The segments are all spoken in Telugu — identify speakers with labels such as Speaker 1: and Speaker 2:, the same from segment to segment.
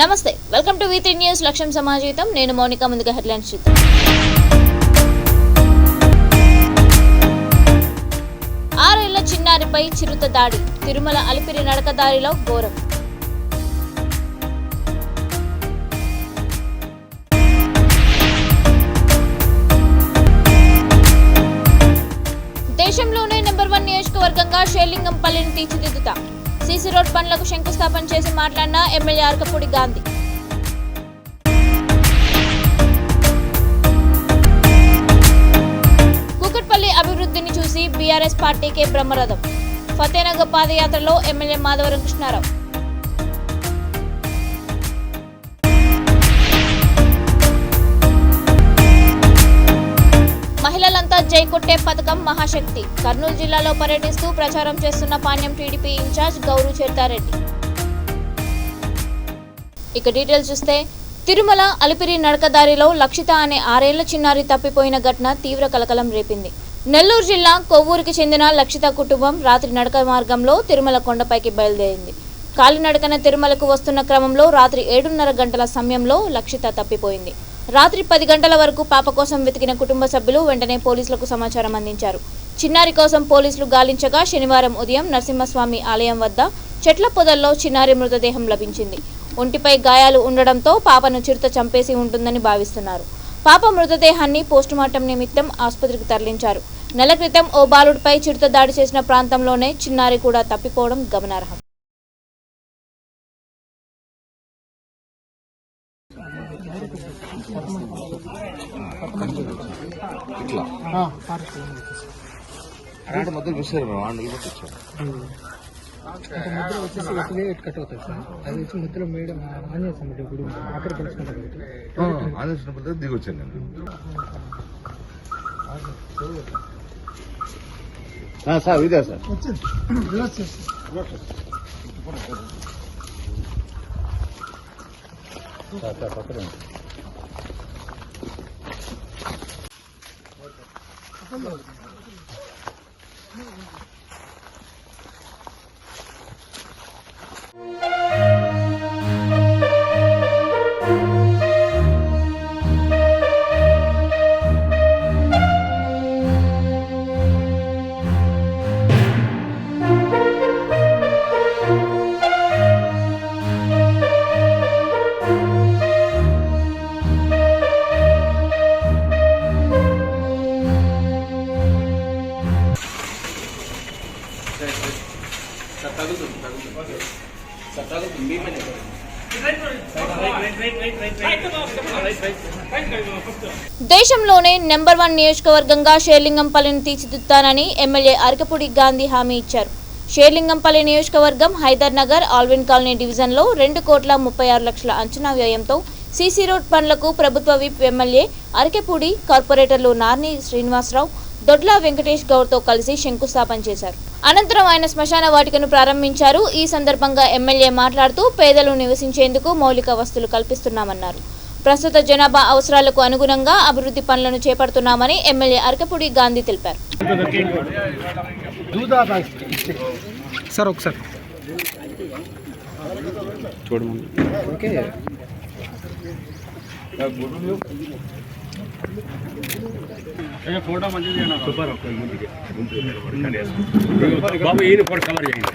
Speaker 1: నమస్తే, వెల్కమ్ టు V3 న్యూస్. లక్ష్యం సమాజీతం. నేను మౌనిక. ముందుగా హెడ్లైన్స్ చూద్దాం. ఆరేళ్ల చిన్నారిపై చిరుత దాడి. తిరుమల అలిపిరి నడకదారిలో ఘోరం. దేశంలోనే నెంబర్ 1 నియోజకవర్గంగా షేర్లింగంపల్లిని తీర్చిదిద్దుతా. సీసీ రోడ్ పనులకు శంకుస్థాపన చేసి మాట్లాడిన ఎమ్మెల్యే అరకపూడి గాంధీ. కూకట్పల్లి అభివృద్ధిని చూసి బీఆర్ఎస్ పార్టీకే బ్రహ్మరథం. ఫతేనగర్ పాదయాత్రలో ఎమ్మెల్యే మాధవరం కృష్ణారావు. మహిళలంతా జై కొట్టే పథకం మహాశక్తి. కర్నూలు జిల్లాలో పర్యటిస్తూ ప్రచారం చేస్తున్న పాణ్యం టీడీపీ ఇన్ఛార్జ్ గౌరు చేర్తారెడ్డి. ఇక డీటెయిల్స్ చూస్తే, తిరుమల అలిపిరి నడకదారిలో లక్షిత అనే 6 ఏళ్ల చిన్నారి తప్పిపోయిన ఘటన తీవ్ర కలకలం రేపింది. నెల్లూరు జిల్లా కొవ్వూరుకి చెందిన లక్షిత కుటుంబం రాత్రి నడక మార్గంలో తిరుమల కొండపైకి బయలుదేరింది. కాలినడకన తిరుమలకు వస్తున్న క్రమంలో రాత్రి 7:30 గంటల సమయంలో లక్షిత తప్పిపోయింది. రాత్రి 10 గంటల వరకు పాప కోసం వెతికిన కుటుంబ సభ్యులు వెంటనే పోలీసులకు సమాచారం అందించారు. చిన్నారి కోసం పోలీసులు గాలించగా శనివారం ఉదయం నరసింహస్వామి ఆలయం వద్ద చెట్ల పొదల్లో చిన్నారి మృతదేహం లభించింది. ఒంటిపై గాయాలు ఉండడంతో పాపను చిరుత చంపేసి ఉంటుందని భావిస్తున్నారు. పాప మృతదేహాన్ని పోస్టుమార్టం నిమిత్తం ఆసుపత్రికి తరలించారు. నెల క్రితం ఓ బాలుడిపై చిరుత దాడి చేసిన ప్రాంతంలోనే చిన్నారి కూడా తప్పిపోవడం గమనార్హం.
Speaker 2: అలాంటి మధ్యలో చూసారు మేము ఆంధ్రలో వచ్చారు
Speaker 3: అంటే మధ్యలో వచ్చేసి వసలే కట్ అవుతుంది సార్. అది వచ్చి మధ్యలో మేడం ఆంజనేయ స్వామి గుడి అక్కడ కలుసుకుంటారు.
Speaker 2: ఆంధ్ర దగ్గర దిగి వచ్చాను నేను. సార్ ఇదే సార్ పక్కన
Speaker 1: దేశంలోనే నెంబర్ 1 నియోజకవర్గంగా షేర్లింగంపల్లిని తీర్చిదిద్దుతానని ఎమ్మెల్యే అరకపూడి గాంధీ హామీ ఇచ్చారు. షేర్లింగంపల్లి నియోజకవర్గం హైదర్ నగర్ ఆల్విన్ కాలనీ డివిజన్లో 2,36,00,000 అంచనా వ్యయంతో సీసీ రోడ్ పనులకు ప్రభుత్వ విప్ ఎమ్మెల్యే అరకపూడి కార్పొరేటర్లు నార్ని శ్రీనివాసరావు, దొడ్ల వెంకటేష్ గౌడ్తో కలిసి శంకుస్థాపన చేశారు. అనంతరం ఆయన శ్మశాన వాటికను ప్రారంభించారు. ఈ సందర్భంగా ఎమ్మెల్యే మాట్లాడుతూ పేదలు నివసించేందుకు మౌలిక వసతులు కల్పిస్తున్నామన్నారు. ప్రస్తుత జనాభా అవసరాలకు అనుగుణంగా అభివృద్ధి పనులను చేపడుతున్నామని ఎమ్మెల్యే అరకపూడి గాంధీ తెలిపారు.
Speaker 3: సార్ ఒకసారి
Speaker 4: ఫోటో మంచిది బాబు ఈయన కూడా కవర్ చేయండి.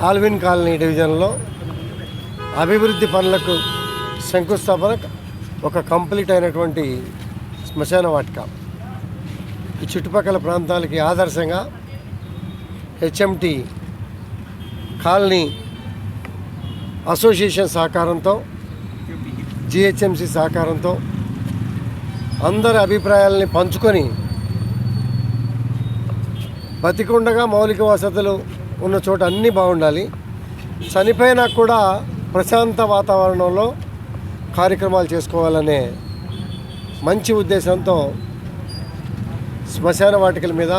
Speaker 5: ఆల్విన్ కాలనీ డివిజన్లో అభివృద్ధి పనులకు శంకుస్థాపన, ఒక కంప్లీట్ అయినటువంటి శ్మశాన వాటిక ఈ చుట్టుపక్కల ప్రాంతాలకి ఆదర్శంగా హెచ్ఎంటి కాలనీ అసోసియేషన్ సహకారంతో, జిహెచ్ఎంసి సహకారంతో అందరి అభిప్రాయాలని పంచుకొని బతికుండగా మౌలిక వసతులు ఉన్న చోట అన్నీ బాగుండాలి, చనిపోయినా కూడా ప్రశాంత వాతావరణంలో కార్యక్రమాలు చేసుకోవాలనే మంచి ఉద్దేశంతో శ్మశాన వాటికల మీద,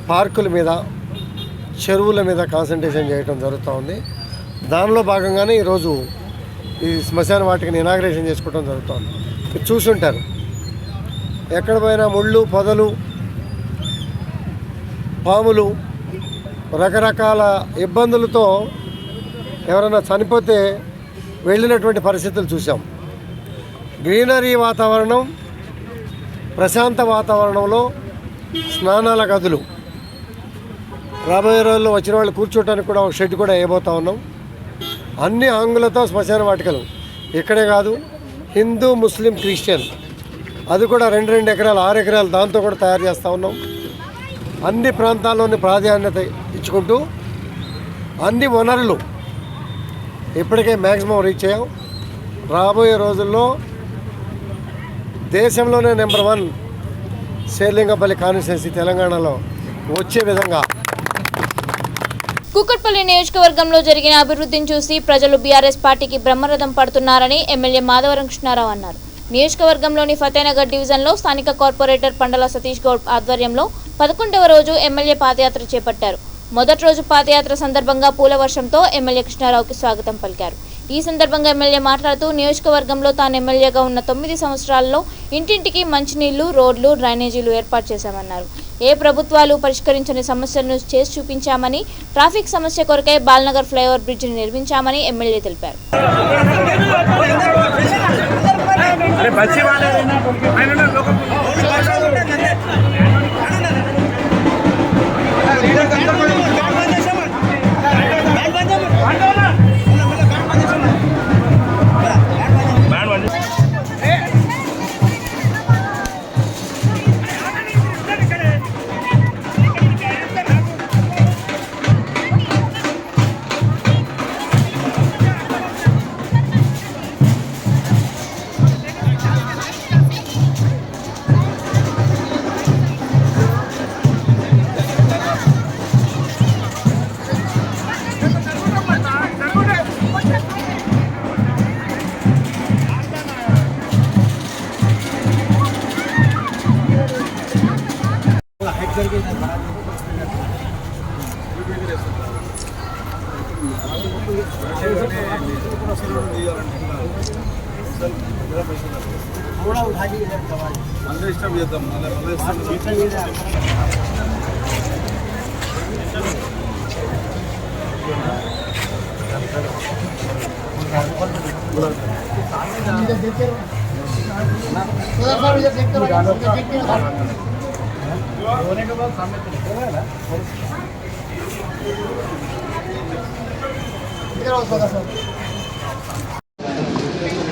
Speaker 5: పార్కుల మీద చెరువుల మీద కాన్సన్ట్రేషన్ చేయడం జరుగుతూ ఉంది. దానిలో భాగంగానే ఈరోజు ఈ శ్మశాన వాటికని ఇనాగ్రేషన్ చేసుకోవడం జరుగుతుంది. మీరు చూసుంటారు, ఎక్కడ పోయినా ముళ్ళు, పొదలు, పాములు, రకరకాల ఇబ్బందులతో ఎవరైనా చనిపోతే వెళ్ళినటువంటి పరిస్థితులు చూసాం. గ్రీనరీ వాతావరణం, ప్రశాంత వాతావరణంలో స్నానాల గదులు, రాబోయే రోజుల్లో వచ్చిన వాళ్ళు కూర్చోటానికి కూడా ఒక షెడ్ కూడా వేయబోతా ఉన్నాం. అన్ని ఆంగులతో శ్మశాన వాటికలు ఇక్కడే కాదు, హిందూ, ముస్లిం, క్రిస్టియన్ అది కూడా 2 ఎకరాలు 6 ఎకరాలు దాంతో కూడా తయారు చేస్తూ ఉన్నాం. అన్ని ప్రాంతాల్లోని ప్రాధాన్యత ఇచ్చుకుంటూ అన్ని వనరులు ఇప్పటికే మ్యాక్సిమం రీచ్ అయ్యాం. రాబోయే రోజుల్లో దేశంలోనే నెంబర్ 1 శేర్లింగపల్లి కాన్స్టిట్యున్సీ తెలంగాణలో వచ్చే విధంగా
Speaker 1: కూకట్పల్లి నియోజకవర్గంలో జరిగిన అభివృద్ధిని చూసి ప్రజలు బీఆర్ఎస్ పార్టీకి బ్రహ్మరథం పడుతున్నారని ఎమ్మెల్యే మాధవరం కృష్ణారావు అన్నారు. నియోజకవర్గంలోని ఫతేనగర్ డివిజన్లో స్థానిక కార్పొరేటర్ పండల సతీష్ గౌడ్ ఆధ్వర్యంలో 11వ రోజు ఎమ్మెల్యే పాదయాత్ర చేపట్టారు. మొదటి రోజు పాదయాత్ర సందర్భంగా పూల వర్షంతో ఎమ్మెల్యే కృష్ణారావుకి స్వాగతం పలికారు. ఈ సందర్భంగా ఎమ్మెల్యే మాట్లాడుతూ నియోజకవర్గంలో తాను ఎమ్మెల్యేగా ఉన్న 9 సంవత్సరాల్లో ఇంటింటికి మంచినీళ్లు, రోడ్లు, డ్రైనేజీలు ఏర్పాటు చేశామన్నారు. ఏ ప్రభుత్వాలు పరిష్కరించని సమస్యలను చేసి చూపించామని, ట్రాఫిక్ సమస్య కొరకై బాల్నగర్ ఫ్లైఓవర్ బ్రిడ్జిని నిర్మించామని ఎమ్మెల్యే తెలిపారు.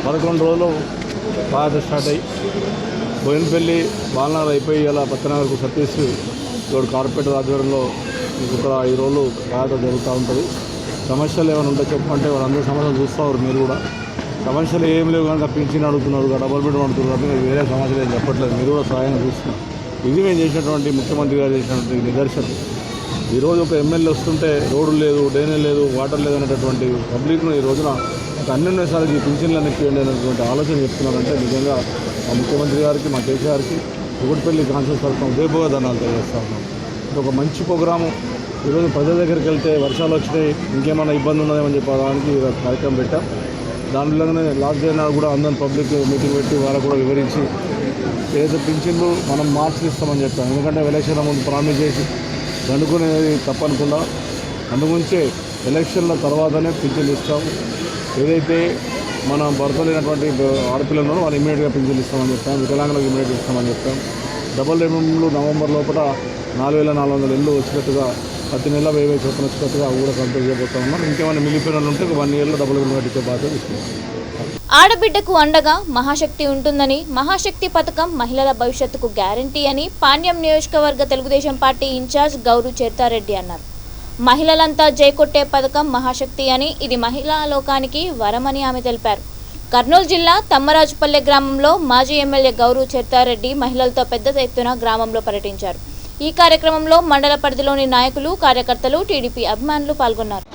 Speaker 6: పదకొండు రోజులు పాదయాత్ర స్టార్ట్ అయ్యి బోయినపల్లి బాలనగర్ అయిపోయి ఇలా పత్తనగర్కు సతీష్ గౌడ్ కార్పొరేటర్ ఆధ్వర్యంలో ఇక్కడ ఈ రోజు పాదయాత్ర జరుగుతూ ఉంటుంది. సమస్యలు ఏమైనా ఉంటే చెప్పమంటే వాళ్ళందరూ సమస్యలు చూస్తారు. మీరు కూడా సమస్యలు ఏం లేవు కనుక పింఛన్ అడుగుతున్నారు, డబుల్ బెడ్రూమ్ అడుగుతున్నారు కాబట్టి వేరే సమస్యలు ఏం చెప్పట్లేదు. మీరు కూడా సహాయం చూస్తున్నారు. ఇది మేము చేసినటువంటి ముఖ్యమంత్రి గారు చేసినటువంటి నిదర్శనం. ఈరోజు ఒక ఎమ్మెల్యే వస్తుంటే రోడ్డు లేదు, డ్రైనేజ్ లేదు, వాటర్ లేదు అనేటటువంటి పబ్లిక్ను ఈ రోజున అన్ని సార్లు ఈ పింఛన్లను ఎక్కియండి అనేటువంటి ఆలోచన చెప్తున్నారంటే నిజంగా మా ముఖ్యమంత్రి గారికి, మా కేసీఆర్కి, కూకట్పల్లి కాన్స్టిట్యూన్సీ తరఫున ఉదయభోగ ధనాలు తెలియజేస్తా ఉన్నాం. ఇది ఒక మంచి ప్రోగ్రాము. ఈరోజు ప్రజల దగ్గరికి వెళ్తే వర్షాలు వచ్చినాయి, ఇంకేమైనా ఇబ్బంది ఉన్నదేమని చెప్పడానికి కార్యక్రమం పెట్టాం. దానిలోనే లాస్ట్ డే నాడు కూడా అందరిని పబ్లిక్ మీటింగ్ పెట్టి వాళ్ళకు కూడా వివరించి ఏదైతే పింఛన్లు మనం మార్చి ఇస్తామని చెప్పాం. ఎందుకంటే ఎలక్షన్ ముందు ప్రామిస్ చేసి దండుకునేది తప్పనుకుండా అందుగురించే ఎలక్షన్ల తర్వాతనే పింఛన్లు ఇస్తాము. ఏదైతే మన భర్త లేనటువంటి ఆడపిల్లలను వాళ్ళు ఇమీడియట్గా పింఛన్లు ఇస్తామని చెప్పాం. వికలాంగులకు ఇమీడియట్గా ఇస్తామని చెప్పాం. డబుల్ బెడ్రూమ్లు నవంబర్ లోపల 4,400 ఇళ్ళు వచ్చినట్టుగా ప్రతి నెల 1000 చొప్పున వచ్చినట్టుగా కూడా కంప్లీట్ చేయబోతా ఉన్నాం. ఇంకేమైనా మిగిలిపోయిన ఉంటే 1 ఇయర్లో డబుల్ బెడ్రూమ్ కట్టించే బాధ్యత తీసుకుంటాం.
Speaker 1: ఆడబిడ్డకు అండగా మహాశక్తి ఉంటుందని, మహాశక్తి పథకం మహిళల భవిష్యత్తుకు గ్యారంటీ అని పాణ్యం నియోజకవర్గ తెలుగుదేశం పార్టీ ఇన్ఛార్జ్ గౌరు చేర్తారెడ్డి అన్నారు. మహిళలంతా జైకొట్టే పథకం మహాశక్తి అని, ఇది మహిళా లోకానికి వరమని ఆమె తెలిపారు. కర్నూలు జిల్లా తమ్మరాజుపల్లె గ్రామంలో మాజీ ఎమ్మెల్యే గౌరు చేర్తారెడ్డి మహిళలతో పెద్ద ఎత్తున గ్రామంలో పర్యటించారు. ఈ కార్యక్రమంలో మండల పరిధిలోని నాయకులు, కార్యకర్తలు, టీడీపీ అభిమానులు పాల్గొన్నారు.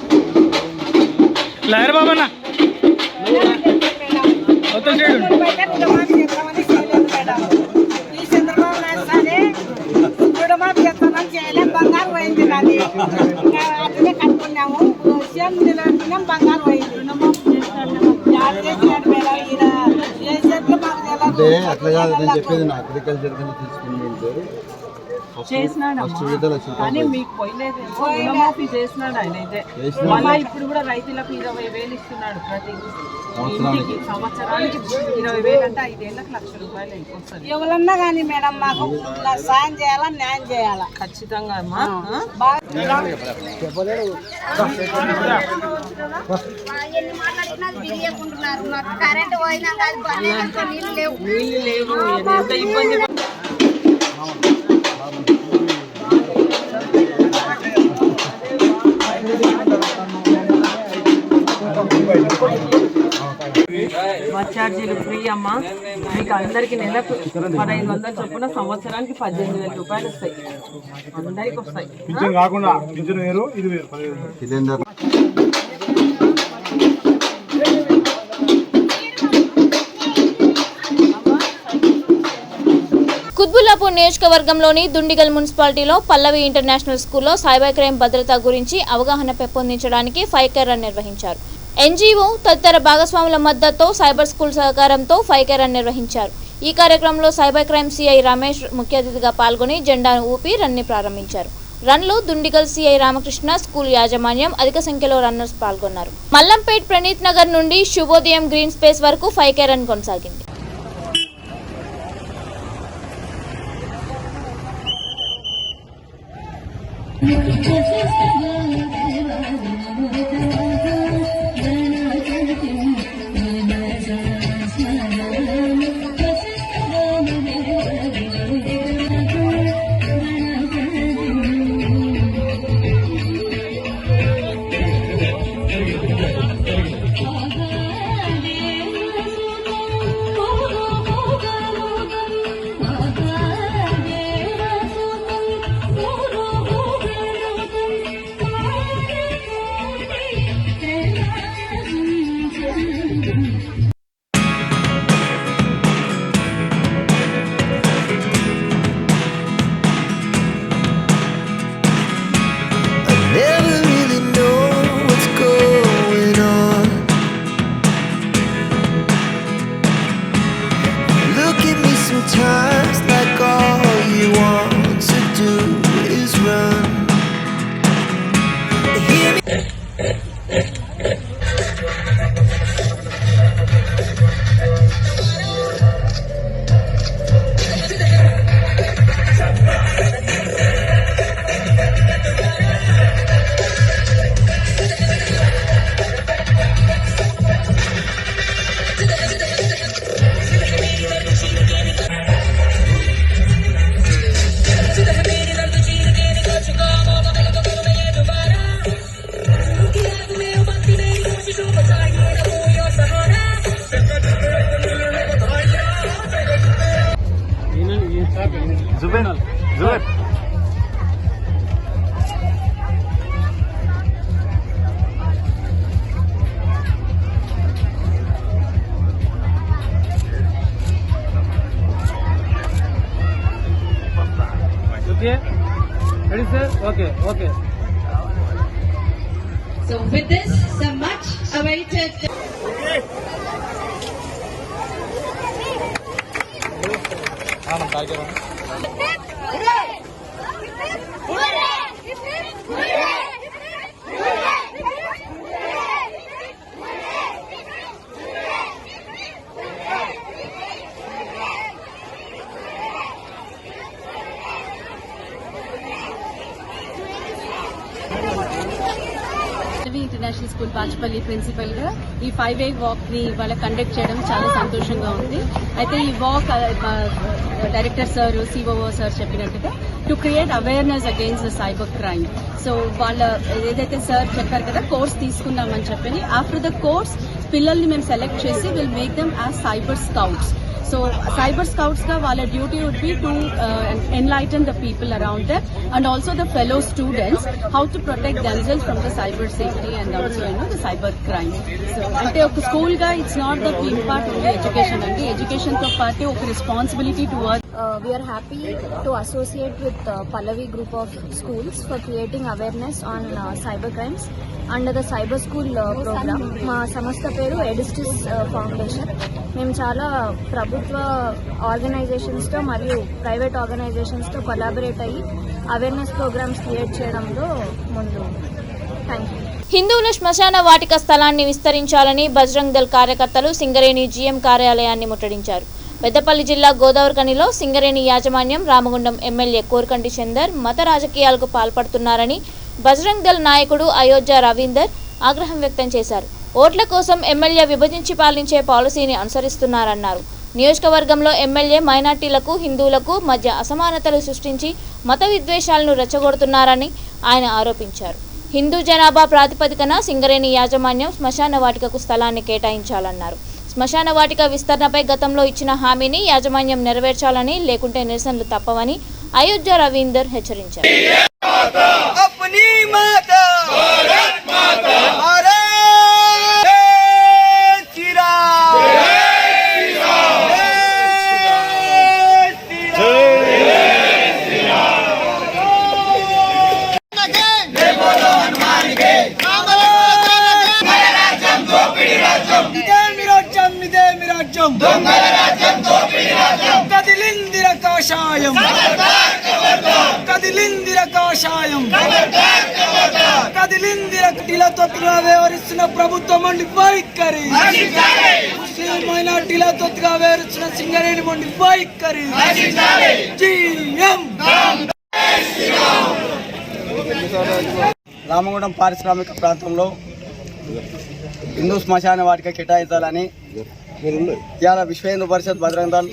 Speaker 7: బంగారు పోయింది నాది. ఇంకా అట్లనే కట్టుకున్నాము. సేమ్ నిలబెట్టుకున్నాం, బంగారం పోయింది. యాడ్ చేసినాడు మేడం ఈయన. ఏ చేతిలో మాకు తెలియదు.
Speaker 2: అంటే అట్లా కాదు నేను చెప్పేది నా అగ్రికల్చర్ కింద తీసుకుని
Speaker 8: చేసినాడమ్మా కానీ మీకు పోయలేదు. రుణమాఫీ చేసినాడు ఆయన అయితే. మళ్ళీ ఇప్పుడు కూడా రైతులకు 20,000 ఇస్తున్నాడు ప్రతి ఇంటికి. సంవత్సరానికి 20,000 అంటే 5 ఏళ్ళకి ₹1,00,000 అయిపోతుంది.
Speaker 7: ఎవరన్నా కానీ మేడం మాకు సాయం చేయాలా, న్యాయం చేయాలా
Speaker 8: ఖచ్చితంగా అమ్మా.
Speaker 9: ఎన్ని మాట్లాడినా బియ్యకుంటున్నారు. మాకు కరెంట్ పోయినా నీళ్ళు లేవు.
Speaker 8: నీళ్ళు లేవు. ఎంత ఇబ్బంది. బస్ ఛార్జీలు ఫ్రీ అమ్మా. మీకు అందరికి నెలకు 1,500 చొప్పున సంవత్సరానికి ₹18,000 వస్తాయి. అందరికి వస్తాయి.
Speaker 2: సిలిండర్
Speaker 1: కుత్బుల్లాపూర్ నియోజకవర్గంలోని దుండిగల్ మున్సిపాలిటీలో పల్లవి ఇంటర్నేషనల్ స్కూల్లో సైబర్ క్రైమ్ భద్రత గురించి అవగాహన పెంపొందించడానికి 5K రన్ నిర్వహించారు. ఎన్జీఓ తదితర భాగస్వాముల మద్దతుతో సైబర్ స్కూల్ సహకారంతో 5K రన్ నిర్వహించారు. ఈ కార్యక్రమంలో సైబర్ క్రైమ్ సిఐ రమేష్ ముఖ్య అతిథిగా పాల్గొని జెండాను ఊపి రన్ని ప్రారంభించారు. రన్లో దుండిగల్ సిఐ రామకృష్ణ, స్కూల్ యాజమాన్యం, అధిక సంఖ్యలో రన్నర్స్ పాల్గొన్నారు. మల్లంపేట్ ప్రణీత్ నగర్ నుండి శుభోదయం గ్రీన్ స్పేస్ వరకు 5K రన్ కొనసాగింది.
Speaker 10: Sometimes like all you want to do is run. Hear me.
Speaker 3: Ready, sir? Okay.
Speaker 9: So with this, the much awaited.
Speaker 8: International school Bachupally principal గా ఈ 5A వాక్ ని ఇవాళ కండక్ట్ చేయడం చాలా సంతోషంగా ఉంది. అయితే ఈ walk director sir, COO sir చెప్పినట్టుగా to create awareness against the cyber crime. So వాళ్ళ ఏదైతే సార్ చెప్పారు కదా కోర్స్ తీసుకున్నామని చెప్పని, ఆఫ్టర్ ద కోర్స్ పిల్లల్ని మేము సెలెక్ట్ చేసి will make them as cyber scouts. So cyber scouts ka wala duty would be to enlighten the people around them and also the fellow students how to protect themselves from the cyber safety and also the cyber crime. So ante oka school ga it's not that we impart only education, ante education tho paate oka responsibility towards we are happy to associate with Pallavi group of schools for creating awareness on cyber crimes under the cyber school program. మా సంస్థ పేరు ఎడిస్టిస్ ఫౌండేషన్. మేము చాలా ప్రభుత్వ ఆర్గనైజేషన్స్తో మరియు ప్రైవేట్ ఆర్గనైజేషన్స్తో కొలాబరేట్ అయ్యి అవేర్నెస్ ప్రోగ్రామ్స్ క్రియేట్ చేయడంలో ముందు. Thank you.
Speaker 1: హిందువుల శ్మశాన వాటిక స్థలాన్ని విస్తరించాలని బజరంగ్ దళ్ కార్యకర్తలు సింగరేణి జీఎం కార్యాలయాన్ని ముట్టడించారు. పెద్దపల్లి జిల్లా గోదావరిఖనిలో సింగరేణి యాజమాన్యం రామగుండం ఎమ్మెల్యే కోరకంటి చందర్ మత రాజకీయాలకు పాల్పడుతున్నారని బజరంగ్ దళ్ నాయకుడు అయోధ్య రవీందర్ ఆగ్రహం వ్యక్తం చేశారు. ఓట్ల కోసం ఎమ్మెల్యే విభజించి పాలించే పాలసీని అనుసరిస్తున్నారన్నారు. నియోజకవర్గంలో ఎమ్మెల్యే మైనార్టీలకు హిందువులకు మధ్య అసమానతలు సృష్టించి మత విద్వేషాలను రెచ్చగొడుతున్నారని ఆయన ఆరోపించారు. హిందూ జనాభా ప్రాతిపదికన సింగరేణి యాజమాన్యం శ్మశాన వాటికకు స్థలాన్ని కేటాయించాలన్నారు. శ్మశాన వాటిక విస్తరణపై గతంలో ఇచ్చిన హామీని యాజమాన్యం నెరవేర్చాలని, లేకుంటే నిరసనలు తప్పవని అయోధ్య రవీందర్ హెచ్చరించారు.
Speaker 3: ఢిలాతొత్తుగా వ్యవహరిస్తున్న ప్రభుత్వం మొండి వైఖరి, ముస్లిం మైనార్టీల తొత్తుగా వ్యవహరిస్తున్న సింగరేణి మొండి వైఖరి.
Speaker 11: రామగుండం పారిశ్రామిక ప్రాంతంలో హిందూ శ్మశాన వాటిక కేటాయించాలని ఇవాళ విశ్వ హిందూ పరిషత్ బజరంగ్ దళ్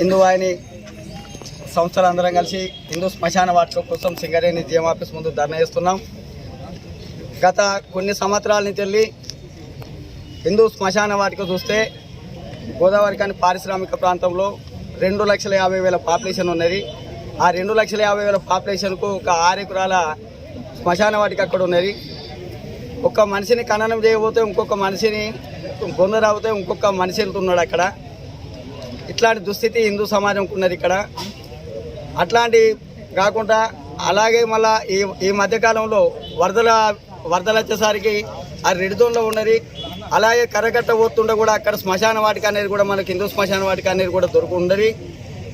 Speaker 11: హిందూ వాహిని సంస్థలందరం కలిసి హిందూ శ్మశాన వాటిక కోసం సింగరేణి జీఎం ఆఫీస్ ముందు ధర్నా చేస్తున్నాం. గత కొన్ని సంవత్సరాల నుంచి వెళ్ళి హిందూ శ్మశాన వాటిక చూస్తే గోదావరిఖని పారిశ్రామిక ప్రాంతంలో 2,50,000 పాపులేషన్ ఉన్నది. ఆ 2,50,000 పాపులేషన్కు ఒక 6 ఎకరాల శ్మశాన వాటిక అక్కడ ఉన్నది. ఒక మనిషిని ఖననం చేయబోతే ఇంకొక మనిషిని గొందరాగితే ఇంకొక మనిషి వెళ్తున్నాడు అక్కడ. ఇట్లాంటి దుస్థితి హిందూ సమాజంకు ఉన్నది ఇక్కడ. అట్లాంటి కాకుండా అలాగే మళ్ళా ఈ మధ్యకాలంలో వరదలు వచ్చేసరికి ఆ రెడ్ జోన్లో ఉన్నది. అలాగే కరకట్ట పోతుండే కూడా అక్కడ శ్మశాన వాటిక అనేది కూడా మనకు హిందూ శ్మశాన వాటిక అనేది కూడా దొరుకుతున్నది.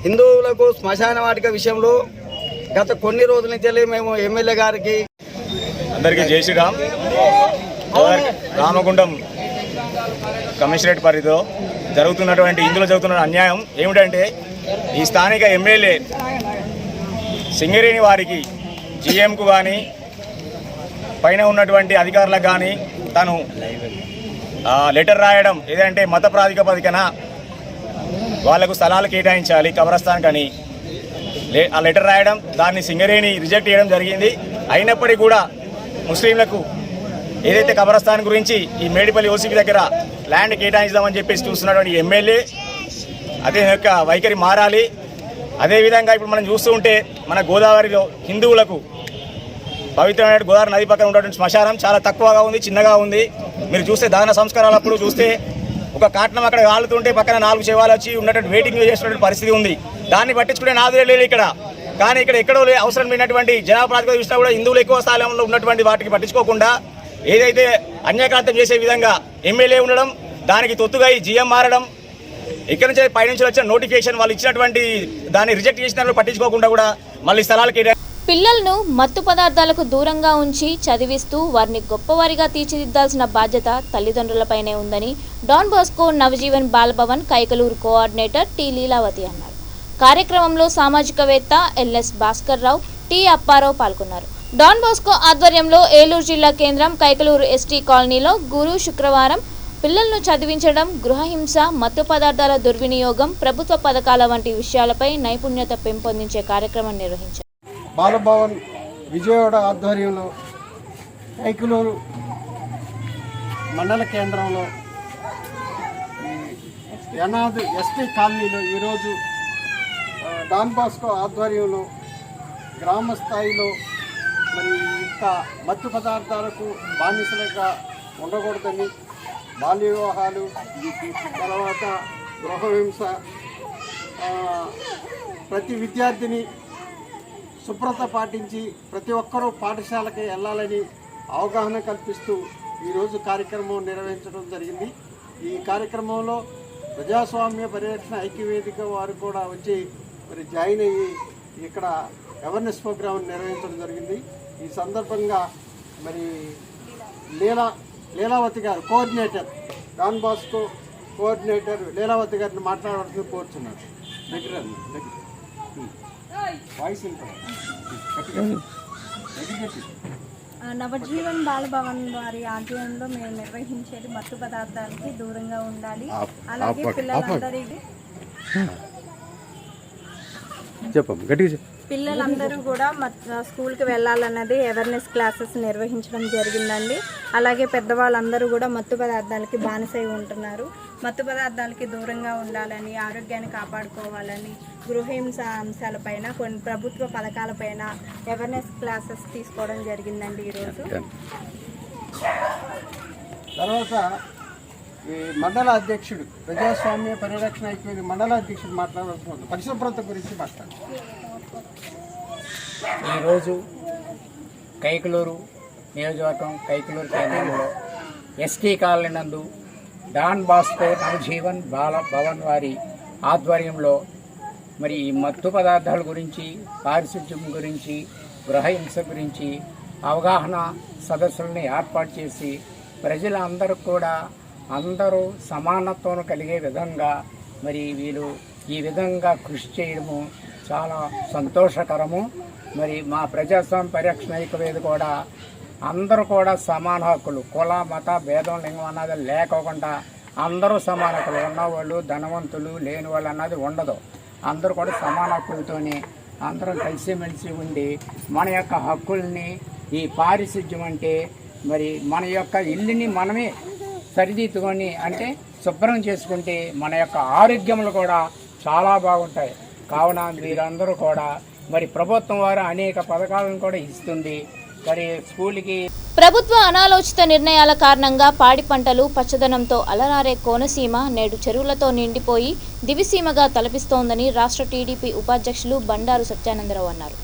Speaker 11: హిందువులకు శ్మశాన వాటిక విషయంలో గత కొన్ని రోజుల నుంచి మేము ఎమ్మెల్యే గారికి
Speaker 12: అందరికీ జై శ్రీరామ్. రామగుండం కమిషనరేట్ పరిధిలో ఇందులో జరుగుతున్న అన్యాయం ఏమిటంటే ఈ స్థానిక ఎమ్మెల్యే సింగరేణి వారికి జీఎంకు కానీ పైన ఉన్నటువంటి అధికారులకు కానీ తను లెటర్ రాయడం ఏదంటే మత ప్రాతిపదికన వాళ్లకు స్థలాలు కేటాయించాలి కబరస్థాన్ కానీ ఆ లెటర్ రాయడం, దాన్ని సింగరేణి రిజెక్ట్ చేయడం జరిగింది. అయినప్పటికీ కూడా ముస్లింలకు ఏదైతే కబరస్థాన్ గురించి ఈ మేడిపల్లి ఓసీపీ దగ్గర ల్యాండ్ కేటాయిస్తామని చెప్పేసి చూస్తున్నటువంటి ఎమ్మెల్యే అదే యొక్క వైఖరి మారాలి. అదేవిధంగా ఇప్పుడు మనం చూస్తూ ఉంటే మన గోదావరిలో హిందువులకు పవిత్రమైన గోదావరి నది పక్కన ఉన్నటువంటి శ్మశానం చాలా తక్కువగా ఉంది, చిన్నగా ఉంది. మీరు చూస్తే దహన సంస్కారాలప్పుడు చూస్తే ఒక కాటనం అక్కడ కాలుతుంటే పక్కన 4 శవాలు వచ్చి ఉన్నటువంటి వెయిటింగ్ చేసినటువంటి పరిస్థితి ఉంది. దాన్ని పట్టించుకునే నాదులే లేదు ఇక్కడ. కానీ ఇక్కడ ఎక్కడో అవసరం లేనటువంటి జనాభా ప్రాతిపదిక చూసినా కూడా హిందువులు ఎక్కువ స్థానంలో ఉన్నటువంటి వాటికి పట్టించుకోకుండా ఏదైతే అన్యాయకాంతం చేసే విధంగా ఎమ్మెల్యే ఉండడం, దానికి తొత్తుగా ఈ జీఎం మారడం, ఇక్కడ నుంచి పైనుంచి వచ్చిన నోటిఫికేషన్ వాళ్ళు ఇచ్చినటువంటి దాన్ని రిజెక్ట్ చేసినట్లు పట్టించుకోకుండా కూడా మళ్ళీ స్థలాలకి
Speaker 1: పిల్లలను మత్తు పదార్థాలకు దూరంగా ఉంచి చదివిస్తూ వారిని గొప్పవారిగా తీర్చిదిద్దాల్సిన బాధ్యత తల్లిదండ్రులపైనే ఉందని Don Bosco Navajeevan Balabhavan Kaikaluru coordinator T Leelavathi అన్నారు. కార్యక్రమంలో సామాజికవేత్త ఎల్ఎస్ భాస్కర్ రావు, టి అప్పారావు పాల్గొన్నారు. డాన్ బాస్కో ఆధ్వర్యంలో ఏలూరు జిల్లా కేంద్రం కైకలూరు ఎస్టీ కాలనీలో శుక్రవారం పిల్లలను చదివించడం, గృహహింస, మత్తు పదార్థాల దుర్వినియోగం, ప్రభుత్వ పథకాల వంటి విషయాలపై నైపుణ్యత పెంపొందించే కార్యక్రమం నిర్వహించారు.
Speaker 5: బాలభవన్ విజయవాడ ఆధ్వర్యంలో కైకలూరు మండల కేంద్రంలో యనాద్ ఎస్టీ కాలనీలో ఈరోజు డాన్ బాస్కో ఆధ్వర్యంలో గ్రామ స్థాయిలో మరి ఇంత మత్తు పదార్థాలకు బానిసలుగా ఉండకూడదని, బాల్య వివాహాలు, తర్వాత గృహహింస, ప్రతి విద్యార్థిని శుభ్రత పాటించి ప్రతి ఒక్కరూ పాఠశాలకి వెళ్ళాలని అవగాహన కల్పిస్తూ ఈరోజు కార్యక్రమం నిర్వహించడం జరిగింది. ఈ కార్యక్రమంలో ప్రజాస్వామ్య పరిరక్షణ ఐక్యవేదిక వారు కూడా వచ్చి మరి జాయిన్ అయ్యి ఇక్కడ అవేర్నెస్ ప్రోగ్రామ్ నిర్వహించడం జరిగింది. ఈ సందర్భంగా మరి లీలావతి గారు coordinator, Don Bosco coordinator Leelavathi గారిని మాట్లాడాల్సింది కోరుచున్నారు.
Speaker 9: నవజీవన్ బాలభవన్ వారి ఆధ్వర్యంలో మేము నిర్వహించేది మత్తు పదార్థాలకి దూరంగా ఉండాలి. అలాగే పిల్లలందరికీ పిల్లలందరూ కూడా స్కూల్కి వెళ్ళాలన్నది అవేర్నెస్ క్లాసెస్ నిర్వహించడం జరిగిందండి. అలాగే పెద్దవాళ్ళందరూ కూడా మత్తు పదార్థాలకి బానిసై ఉంటున్నారు. మత్తు పదార్థాలకి దూరంగా ఉండాలని, ఆరోగ్యాన్ని కాపాడుకోవాలని, గృహహింస అంశాలపైన, కొన్ని ప్రభుత్వ పథకాలపైన అవేర్నెస్ క్లాసెస్ తీసుకోవడం జరిగిందండి ఈరోజు.
Speaker 5: తర్వాత ఈ మండల అధ్యక్షుడు, ప్రజాస్వామ్య పరిరక్షణ ఐక్యవేదిక మండల అధ్యక్షుడు మాట్లాడాల్సిన పరిశుభ్రత గురించి మాట్లాడారు.
Speaker 13: ఈరోజు కైకలూరు నియోజకవర్గం కైకలూరు కేంద్రంలో ఎస్టీ కాలనీ నందు డాన్ బాస్కో నవజీవన్ బాలభవన్ వారి ఆధ్వర్యంలో మరి ఈ మత్తు పదార్థాల గురించి, పారిశుధ్యం గురించి, గృహహింస గురించి అవగాహన సదస్సులను ఏర్పాటు చేసి ప్రజలందరూ కూడా అందరూ సమానత్వం కలిగే విధంగా మరి వీళ్ళు ఈ విధంగా కృషి చేయడము చాలా సంతోషకరము. మరి మా ప్రజాస్వామ్య పరిరక్షణ ఐక్యవేదిక కూడా అందరూ కూడా సమాన హక్కులు, కుల మత భేదం లింగం అన్నది లేకోకుండా అందరూ సమాన హక్కులు, ఉన్నవాళ్ళు ధనవంతులు లేని వాళ్ళు అన్నది ఉండదు. అందరూ కూడా సమాన హక్కులతోని అందరం కలిసిమెలిసి ఉండి మన యొక్క హక్కుల్ని, ఈ పారిశుధ్యం అంటే మరి మన యొక్క ఇల్లుని మనమే సరిదిద్దుకొని అంటే శుభ్రం చేసుకుంటే మన యొక్క ఆరోగ్యములు కూడా చాలా బాగుంటాయి. కావున మీరందరూ కూడా మరి ప్రభుత్వం వారు అనేక పథకాలను కూడా ఇస్తుంది. మరి స్కూల్కి
Speaker 1: ప్రభుత్వ అనాలోచిత నిర్ణయాల కారణంగా పాడి పంటలు పచ్చదనంతో అలరారే కోనసీమ నేడు చెరువులతో నిండిపోయి దివిసీమగా తలపిస్తోందని రాష్ట్ర టీడీపీ ఉపాధ్యక్షులు బండారు సత్యానందరావు అన్నారు.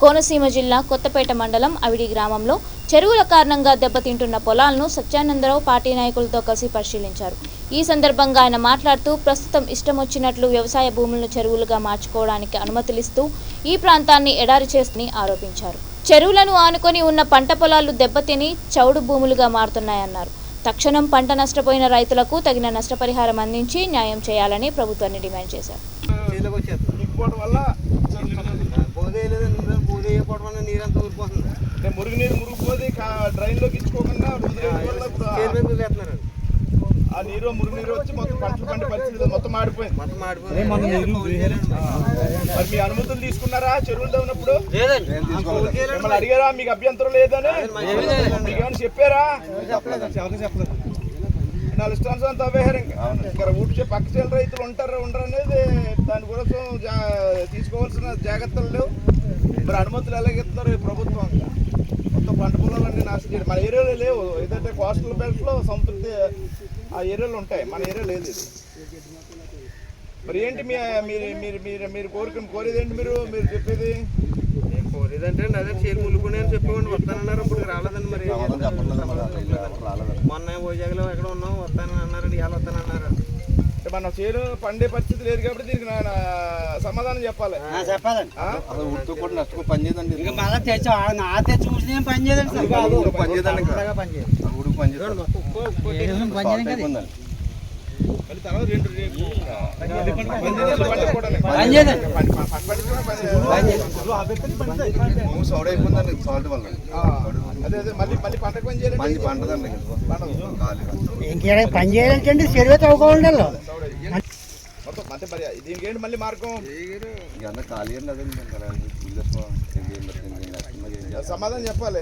Speaker 1: కోనసీమ జిల్లా కొత్తపేట మండలం అవిడి గ్రామంలో చెరువుల కారణంగా దెబ్బతింటున్న పొలాలను సత్యానందరావు పార్టీ నాయకులతో కలిసి పరిశీలించారు. ఈ సందర్భంగా ఆయన మాట్లాడుతూ ప్రస్తుతం ఇష్టం వచ్చినట్లు వ్యవసాయ భూములను చెరువులుగా మార్చుకోవడానికి అనుమతులిస్తూ ఈ ప్రాంతాన్ని ఎడారి చేస్తని ఆరోపించారు. చెరువులను ఆనుకొని ఉన్న పంట పొలాలు దెబ్బతిని చౌడు భూములుగా మారుతున్నాయన్నారు. తక్షణం పంట నష్టపోయిన రైతులకు తగిన నష్టపరిహారం అందించి న్యాయం చేయాలని ప్రభుత్వాన్ని డిమాండ్ చేశారు.
Speaker 12: మురుగునీరు మురుగుపోతే డ్రైన్లోకి ఇచ్చుకోకుండా ఆ నీరు మురుగునీరు వచ్చి మొత్తం పంటలు పండే పరిస్థితి మొత్తం మాడిపోయింది. మరి మీ అనుమతులు తీసుకున్నారా చెరువులు ఉన్నప్పుడు? మిమ్మల్ని అడిగారా మీకు అభ్యంతరం లేదని? మీకు ఏమైనా చెప్పారా? నాలుగు ఇష్టానుసారం తవ్వేశారు. ఇంకా ఊటి పక్క చెల్లి రైతులు ఉంటారు ఉండరు అనేది దానికోసం తీసుకోవాల్సిన జాగ్రత్తలు లేవు. మరి అనుమతులు ఎలాగిస్తున్నారు ప్రభుత్వం? మొత్తం పంట పొలాలన్నీ నాశనం చేయడం. మన ఏరియాలో లేవు. ఏదంటే కోస్టల్ బెల్ట్లో సంతృప్తి ఆ ఏరియాలో ఉంటాయి, మన ఏరియా లేదు ఇది. మరి ఏంటి మీరు కోరేది ఏంటి? మీరు చెప్పేది కోరేదంటే అదే చేరు ములుకునే అని చెప్పేవాడిని వస్తానన్నారు. ఇప్పుడు రాలేదండి. మరి మొన్న వైజాగ్లో ఎక్కడ ఉన్నాం వస్తానని అన్నారండి. ఇవాళ వస్తానన్నారు. మన చేను పండే పరిస్థితి లేదు కాబట్టి దీనికి సమాధానం చెప్పాలి. చెప్పాలండి. పని చేయదండి.
Speaker 7: ఇంకే పని చేయాలంటే చెరువు తవ్వుకోండి.
Speaker 12: మొత్తం అంటే మరి దీనికి ఏంటి మళ్ళీ మార్గం? ఖాళీ సమాధానం చెప్పాలి.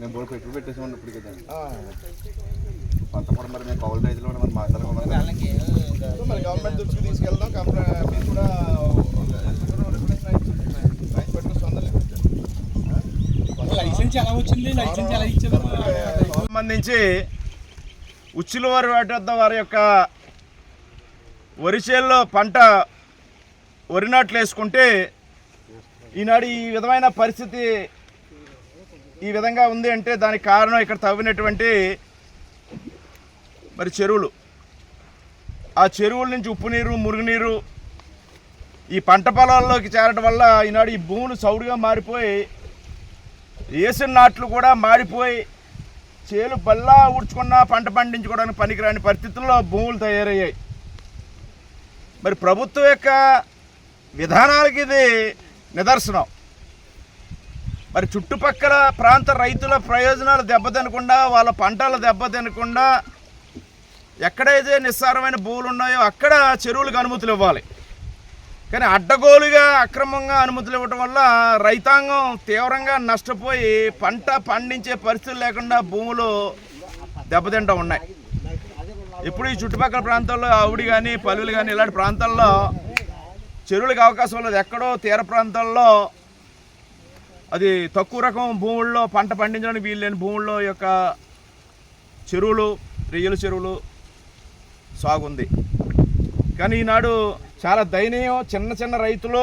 Speaker 12: మేము బోర్డు పెట్టుబడి పెట్టేసాం ఇప్పుడు కదా. పంట కూడా మరి మేము కౌలు రైతులు కూడా మనం మాట్లాడుకోవాలి. మరి గవర్నమెంట్ దృష్టికి తీసుకెళ్దాం. మీరు కూడా సంబంధించి ఉచ్చులవారి వద్ద వారి యొక్క వరి చేల్లో పంట వరి నాట్లు వేసుకుంటే ఈనాడు ఈ విధమైన పరిస్థితి ఈ విధంగా ఉంది అంటే దానికి కారణం ఇక్కడ తవ్వినటువంటి మరి చెరువులు. ఆ చెరువుల నుంచి ఉప్పు నీరు, మురుగునీరు ఈ పంట పొలాల్లోకి చేరడం వల్ల ఈనాడు ఈ భూములు చౌడుగా మారిపోయి వేసిన నాట్లు కూడా మారిపోయి చేలు బల్లా ఊడ్చుకున్నా పంట పండించుకోవడానికి పనికిరాని పరిస్థితుల్లో భూములు తయారయ్యాయి. మరి ప్రభుత్వం యొక్క విధానాలకి ఇది నిదర్శనం. మరి చుట్టుపక్కల ప్రాంత రైతుల ప్రయోజనాలు దెబ్బతినకుండా, వాళ్ళ పంటలు దెబ్బతినకుండా ఎక్కడైతే నిస్సారమైన భూములు ఉన్నాయో అక్కడ చెరువులకు అనుమతులు ఇవ్వాలి. కానీ అడ్డగోలుగా అక్రమంగా అనుమతులు ఇవ్వడం వల్ల రైతాంగం తీవ్రంగా నష్టపోయి పంట పండించే పరిస్థితులు లేకుండా భూములు దెబ్బతింటూ ఉన్నాయి. ఇప్పుడు ఈ చుట్టుపక్కల ప్రాంతాల్లో ఆవుడి కానీ పల్లెలు కానీ ఇలాంటి ప్రాంతాల్లో చెరువులకు అవకాశం లేదు. ఎక్కడో తీర ప్రాంతాల్లో అది తక్కువ రకం భూముల్లో పంట పండించడానికి వీలు లేని భూముల్లో యొక్క చెరువులు, రొయ్యల చెరువులు సాగుంది. కానీ ఈనాడు చాలా దయనీయం. చిన్న చిన్న రైతులు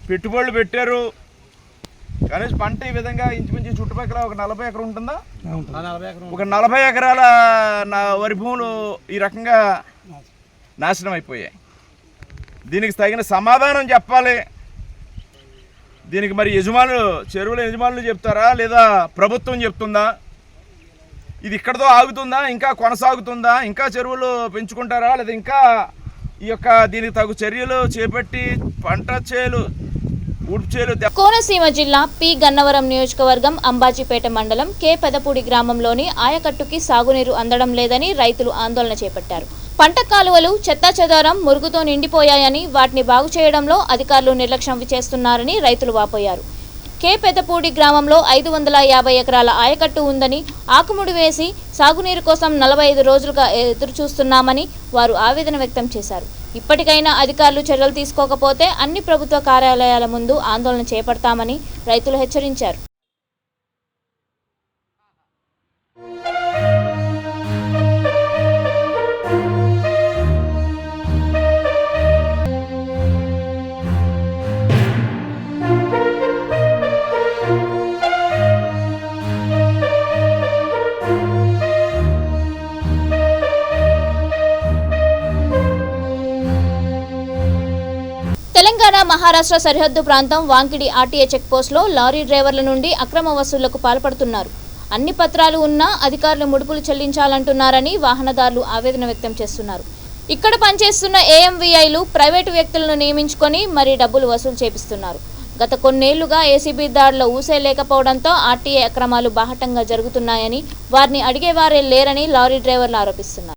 Speaker 12: పెట్టుబడులు పెట్టారు, కనీసం పంట ఈ విధంగా ఇంచుమించు చుట్టుపక్కల ఒక 40 ఎకరం ఉంటుందా, ఒక 40 ఎకరాల వరి భూములు ఈ రకంగా నాశనం అయిపోయాయి. దీనికి తగిన సమాధానం చెప్పాలి. దీనికి మరి చెరువుల యజమానులు చెప్తారా లేదా ప్రభుత్వం చెప్తుందా? ఇది ఇక్కడతో ఆగుతుందా, ఇంకా కొనసాగుతుందా, ఇంకా చెరువులు పెంచుకుంటారా, లేదా ఇంకా ఈ యొక్క దీనికి తగు చర్యలు చేపట్టి పంట చేలు
Speaker 1: కోనసీమ జిల్లా పి గన్నవరం నియోజకవర్గం అంబాజీపేట మండలం కె పెదపూడి గ్రామంలోని ఆయకట్టుకి సాగునీరు అందడం లేదని రైతులు ఆందోళన చేపట్టారు. పంట కాలువలు చెత్తాచెదారం మురుగుతో నిండిపోయాయని, వాటిని బాగు చేయడంలో అధికారులు నిర్లక్ష్యం చేస్తున్నారని రైతులు వాపోయారు. కె పెదపూడి గ్రామంలో 550 ఎకరాల ఆయకట్టు ఉందని, ఆకుముడి వేసి సాగునీరు కోసం 45 రోజులుగా ఎదురుచూస్తున్నామని వారు ఆవేదన వ్యక్తం చేశారు. ఇప్పటికైనా అధికారులు చర్యలు తీసుకోకపోతే అన్ని ప్రభుత్వ కార్యాలయాల ముందు ఆందోళన చేపడతామని రైతులు హెచ్చరించారు. తెలంగాణ మహారాష్ట్ర సరిహద్దు ప్రాంతం వాంకిడి ఆర్టీఏ చెక్పోస్టులో లారీ డ్రైవర్ల నుండి అక్రమ వసూళ్లకు పాల్పడుతున్నారు. అన్ని పత్రాలు ఉన్నా అధికారులు ముడుపులు చెల్లించాలంటున్నారని వాహనదారులు ఆవేదన వ్యక్తం చేస్తున్నారు. ఇక్కడ పనిచేస్తున్న ఏఎంవీఐలు ప్రైవేటు వ్యక్తులను నియమించుకొని మరీ డబ్బులు వసూలు చేపిస్తున్నారు. గత కొన్నేళ్లుగా ఏసీబీ దాడుల ఊసే లేకపోవడంతో ఆర్టీఏ అక్రమాలు బాహటంగా జరుగుతున్నాయని, వారిని అడిగేవారే లేరని లారీ డ్రైవర్లు ఆరోపిస్తున్నారు.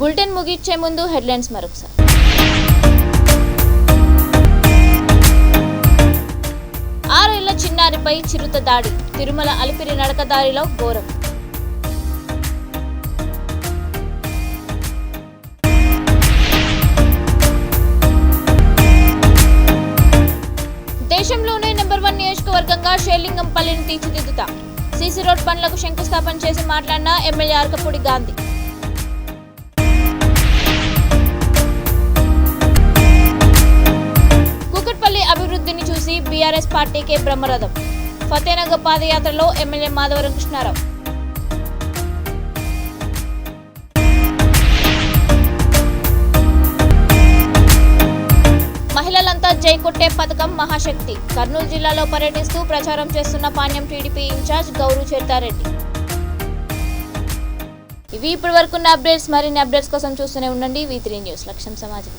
Speaker 1: బులెటిన్ ముగించే ముందు హెడ్లైన్స్ మరొకసారి. ఆరేళ్ల చిన్నారిపై చిరుత దాడి, తిరుమల అలిపిరి నడకదారిలో ఘోరం. దేశంలోనే నెంబర్ 1 పల్లిని తీర్చిదిద్దుతా. సీసీ రోడ్ పనులకు శంకుస్థాపన చేసి మాట్లాడిన ఎమ్మెల్యే అరకపూడి గాంధీ. కూకట్పల్లి అభివృద్ధిని చూసి బీఆర్ఎస్ పార్టీకే బ్రహ్మరథం. ఫతేనగర్ పాదయాత్రలో ఎమ్మెల్యే మాధవరం కృష్ణారావు. మహిళలంతా జై కొట్టే పథకం మహాశక్తి. కర్నూలు జిల్లాలో పర్యటిస్తూ ప్రచారం చేస్తున్న పాణ్యం టీడీపీ ఇన్ఛార్జ్ గౌరు చేర్తారెడ్డి. ఇవి ఇప్పటి వరకున్న అప్డేట్స్. మరిన్ని అప్డేట్స్ కోసం చూస్తూనే ఉండండి V3 న్యూస్. లక్ష్యం సమాజం.